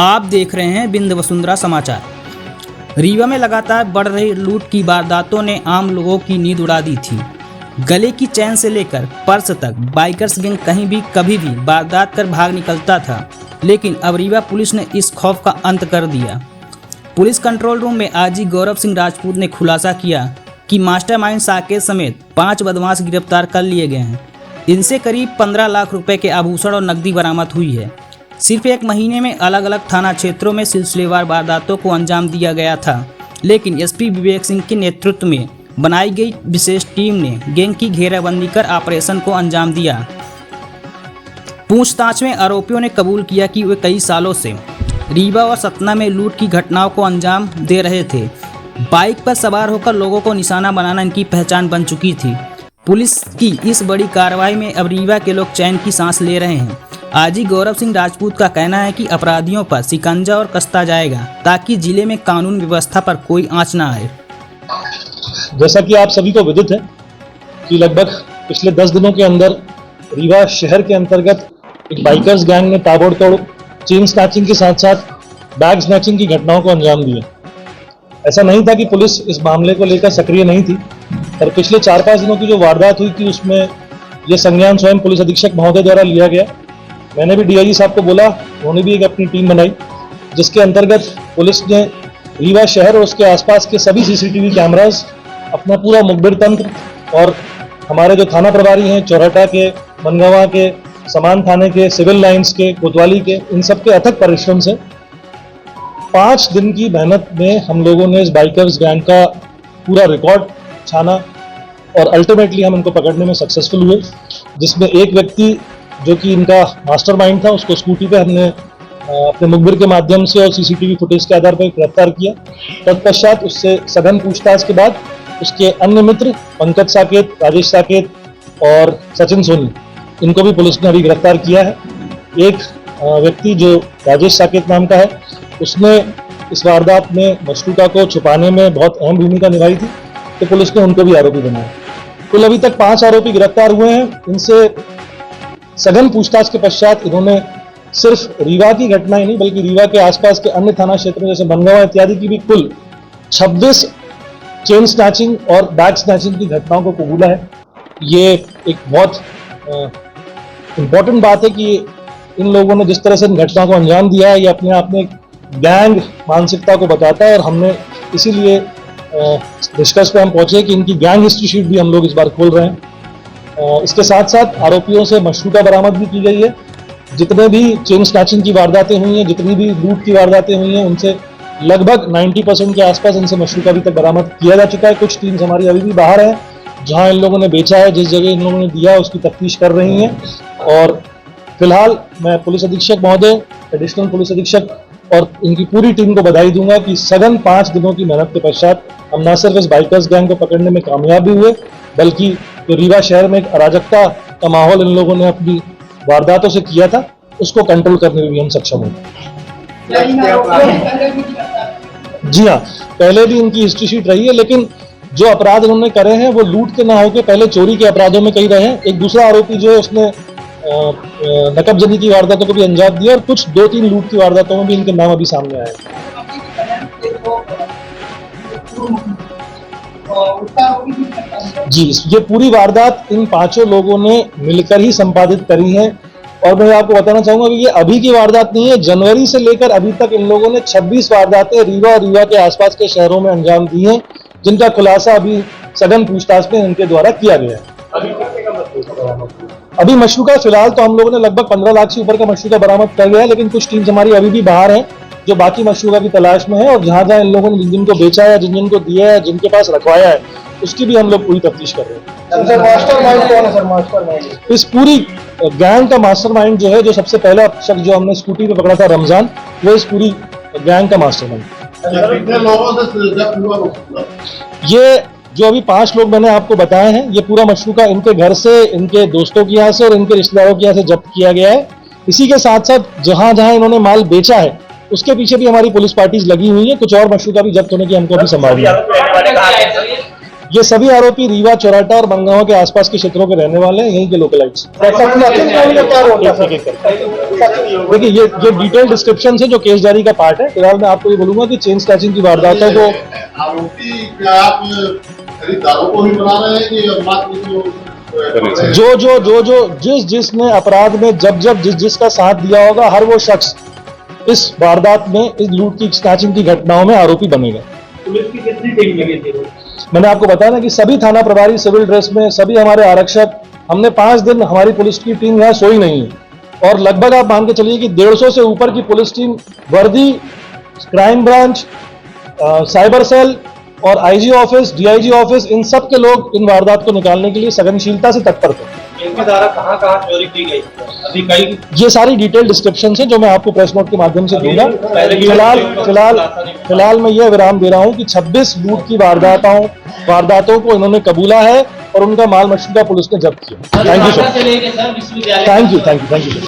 आप देख रहे हैं बिंद वसुंधरा समाचार। रीवा में लगातार बढ़ रही लूट की वारदातों ने आम लोगों की नींद उड़ा दी थी। गले की चैन से लेकर पर्स तक बाइकर्स गैंग कहीं भी कभी भी वारदात कर भाग निकलता था, लेकिन अब रीवा पुलिस ने इस खौफ का अंत कर दिया। पुलिस कंट्रोल रूम में आईजी गौरव सिंह राजपूत ने खुलासा किया कि मास्टरमाइंड साकेत समेत 5 बदमाश गिरफ्तार कर लिए गए हैं। इनसे करीब 15 लाख रुपए के आभूषण और नकदी बरामद हुई है। सिर्फ एक महीने में अलग अलग थाना क्षेत्रों में सिलसिलेवार वारदातों को अंजाम दिया गया था, लेकिन एसपी विवेक सिंह के नेतृत्व में बनाई गई विशेष टीम ने गैंग की घेराबंदी कर ऑपरेशन को अंजाम दिया। पूछताछ में आरोपियों ने कबूल किया कि वे कई सालों से रीवा और सतना में लूट की घटनाओं को अंजाम दे रहे थे। बाइक पर सवार होकर लोगों को निशाना बनाना इनकी पहचान बन चुकी थी। पुलिस की इस बड़ी कार्रवाई में अब रीवा के लोग चैन की सांस ले रहे हैं। आईजी गौरव सिंह राजपूत का कहना है कि अपराधियों पर शिकंजा और कसता जाएगा ताकि जिले में कानून व्यवस्था पर कोई आंच न आए। जैसा कि आप सभी को विदित है कि लगभग पिछले 10 दिनों के अंदर रीवा शहर के अंतर्गत एक बाइकर्स गैंग ने ताबड़तोड़ चेन स्नैचिंग के साथ साथ बैग स्नैचिंग की घटनाओं को अंजाम दिया। ऐसा नहीं था कि पुलिस इस मामले को लेकर सक्रिय नहीं थी, पर पिछले 4-5 दिनों की जो वारदात हुई थी उसमें यह संज्ञान स्वयं पुलिस अधीक्षक महोदय द्वारा लिया गया। मैंने भी डीआईजी साहब को बोला, उन्होंने भी एक अपनी टीम बनाई जिसके अंतर्गत पुलिस ने रीवा शहर और उसके आसपास के सभी सीसीटीवी कैमरास, अपना पूरा मुखबिर तंत्र और हमारे जो थाना प्रभारी हैं चौराटा के, मनगावा के, समान थाने के, सिविल लाइंस के, कोतवाली के, इन सब के अथक परिश्रम से 5 दिन की मेहनत में हम लोगों ने इस बाइकर्स गैंग का पूरा रिकॉर्ड छाना और अल्टीमेटली हम इनको पकड़ने में सक्सेसफुल हुए, जिसमें एक व्यक्ति जो कि इनका मास्टरमाइंड था उसको स्कूटी पे हमने अपने मुखबिर के माध्यम से और सीसीटीवी फुटेज के आधार पर गिरफ्तार किया। तत्पश्चात उससे सघन पूछताछ के बाद उसके अन्य मित्र पंकज साकेत, राजेश साकेत और सचिन सोनी, इनको भी पुलिस ने अभी गिरफ्तार किया है। एक व्यक्ति जो राजेश साकेत नाम का है, उसने इस वारदात में मशरूका को छुपाने में बहुत अहम भूमिका निभाई थी, तो पुलिस ने उनको भी आरोपी बनाया। कुल अभी तक 5 आरोपी गिरफ्तार हुए हैं। इनसे सघन पूछताछ के पश्चात इन्होंने सिर्फ रीवा की घटना ही नहीं बल्कि रीवा के आसपास के अन्य थाना क्षेत्रों जैसे बनगांव इत्यादि की भी कुल 26 चेन स्नैचिंग और बैग स्नैचिंग की घटनाओं को कबूला है। ये एक बहुत इम्पोर्टेंट बात है कि इन लोगों ने जिस तरह से इन घटनाओं को अंजाम दिया है, ये अपने आप में एक गैंग मानसिकता को बताता है और हमने इसीलिए निष्कर्ष पे हम पहुंचे कि इनकी गैंग हिस्ट्री शीट भी हम लोग इस बार खोल रहे हैं। इसके साथ साथ आरोपियों से मशरूका बरामद भी की गई है। जितने भी चेन स्नैचिंग की वारदातें हुई हैं, जितनी भी लूट की वारदातें हुई हैं, उनसे लगभग 90% के आसपास इनसे मशरूका अभी तक बरामद किया जा चुका है। कुछ टीम्स हमारी अभी भी बाहर है, जहां इन लोगों ने बेचा है, जिस जगह इन लोगों ने दिया उसकी तफ्तीश कर रही हैं। और फिलहाल मैं पुलिस अधीक्षक महोदय, एडिशनल पुलिस अधीक्षक और इनकी पूरी टीम को बधाई दूंगा कि सघन 5 दिनों की मेहनत के पश्चात हम न सिर्फ इस बाइकर्स गैंग को पकड़ने में कामयाब भी हुए, बल्कि जो रीवा शहर में एक अराजकता का माहौल इन लोगों ने अपनी वारदातों से किया था, उसको कंट्रोल करने में भी हम सक्षम हुए। जी हाँ, पहले भी इनकी हिस्ट्री शीट रही है, लेकिन जो अपराध इन्होंने करे हैं वो लूट के ना होकर पहले चोरी के अपराधों में कई रहे हैं। एक दूसरा आरोपी जो है उसने नकबजनी की वारदातों को भी अंजाम दिया और कुछ 2-3 लूट की वारदातों में भी इनके नाम अभी सामने आए हैं। जी, ये पूरी वारदात इन 5 लोगों ने मिलकर ही संपादित करी है। और मैं आपको बताना चाहूंगा कि ये अभी की वारदात नहीं है, जनवरी से लेकर अभी तक इन लोगों ने 26 वारदातें रीवा और रीवा के आसपास के शहरों में अंजाम दी हैं, जिनका खुलासा अभी सघन पूछताछ में इनके द्वारा किया गया है। अभी मशरूका फिलहाल तो हम लोगों ने लगभग 15 लाख से ऊपर का मशरूका बरामद कर लिया है, लेकिन कुछ टीम्स हमारी अभी भी बाहर हैं जो बाकी मशरूका की तलाश में है, और जहां जहां इन लोगों ने जिन जिनको बेचा है, जिन जिनको दिया है, जिनके पास रखवाया है, उसकी भी हम लोग पूरी तफ्तीश कर रहे हैं। सर मास्टरमाइंड कौन है? सर मास्टरमाइंड इस पूरी गैंग का मास्टरमाइंड जो है, जो सबसे पहला शख्स जो हमने स्कूटी पे पकड़ा था रमजान, वो इस पूरी गैंग का मास्टरमाइंड। ये जो अभी 5 लोग मैंने आपको बताए हैं, ये पूरा मशरूका इनके घर से, इनके दोस्तों के यहाँ से और इनके रिश्तेदारों के यहाँ से जब्त किया गया है। इसी के साथ साथ जहां जहां इन्होंने माल बेचा है उसके पीछे भी हमारी पुलिस पार्टीज लगी हुई है। कुछ और मशरूका भी जब्त होने की हमको अभी संभावना है। ये सभी आरोपी रीवा, चौराटा और बंगावा के आसपास के क्षेत्रों के रहने वाले हैं, यहीं के लोकलाइट्स। देखिए ये डिटेल डिस्क्रिप्शन है जो केस डायरी का पार्ट है। फिलहाल मैं आपको ये बोलूंगा कि चेन स्नैचिंग की वारदातों को आरोपी क्या आप खरीदारों को ही बना रहे हैं कि जिसने अपराध में जब जिसका साथ दिया होगा, हर वो शख्स इस वारदात में, इस लूट की, स्नैचिंग की घटनाओं में आरोपी बनेगा। पुलिस की कितनी टीम लगी थी? मैंने आपको बताया ना कि सभी थाना प्रभारी सिविल ड्रेस में, सभी हमारे आरक्षक, हमने 5 दिन हमारी पुलिस की टीम यहाँ सोई नहीं है। और लगभग आप मान के चलिए कि 150 से ऊपर की पुलिस टीम वर्दी, क्राइम ब्रांच, साइबर सेल और आईजी ऑफिस, डीआईजी ऑफिस, इन सब के लोग इन वारदात को निकालने के लिए सघनशीलता से तत्पर थे। इनके द्वारा कहाँ चोरी की गई? अभी कई ये सारी डिटेल डिस्क्रिप्शन है जो मैं आपको प्रेस नोट के माध्यम से दूंगा। फिलहाल मैं ये विराम दे रहा हूं कि 26 लूट की वारदातों को इन्होंने कबूला है और उनका माल मशीदा पुलिस ने जब्त किया। Thank you sir. Thank you.